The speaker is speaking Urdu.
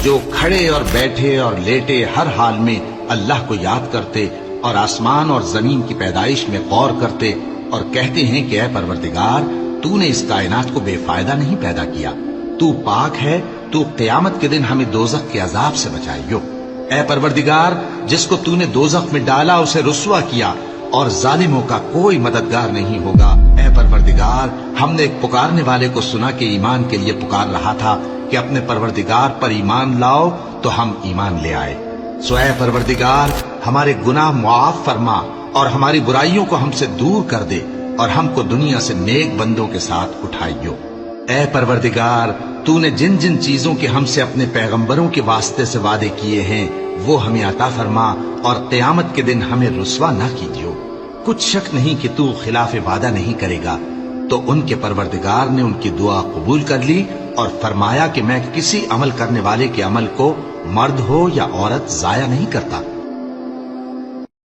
جو کھڑے اور بیٹھے اور لیٹے ہر حال میں اللہ کو یاد کرتے اور آسمان اور زمین کی پیدائش میں غور کرتے اور کہتے ہیں کہ اے پروردگار تو نے اس کائنات کو بے فائدہ نہیں پیدا کیا، تو پاک ہے، تو قیامت کے دن ہمیں دوزخ کے عذاب سے بچائیو۔ اے پروردگار جس کو تو نے دوزخ میں ڈالا اسے رسوا کیا اور ظالموں کا کوئی مددگار نہیں ہوگا۔ اے پروردگار ہم نے ایک پکارنے والے کو سنا کہ ایمان کے لیے پکار رہا تھا کہ اپنے پروردگار پر ایمان لاؤ، تو ہم ایمان لے آئے۔ سو اے پروردگار ہمارے گناہ معاف فرما اور ہماری برائیوں کو ہم سے دور کر دے اور ہم کو دنیا سے نیک بندوں کے ساتھ اٹھائیو۔ اے پروردگار تو نے جن جن چیزوں کے ہم سے اپنے پیغمبروں کے واسطے سے وعدے کیے ہیں وہ ہمیں عطا فرما اور قیامت کے دن ہمیں رسوا نہ کیجیو۔ کچھ شک نہیں کہ تو خلاف وعدہ نہیں کرے گا۔ تو ان کے پروردگار نے ان کی دعا قبول کر لی اور فرمایا کہ میں کسی عمل کرنے والے کے عمل کو مرد ہو یا عورت ضائع نہیں کرتا۔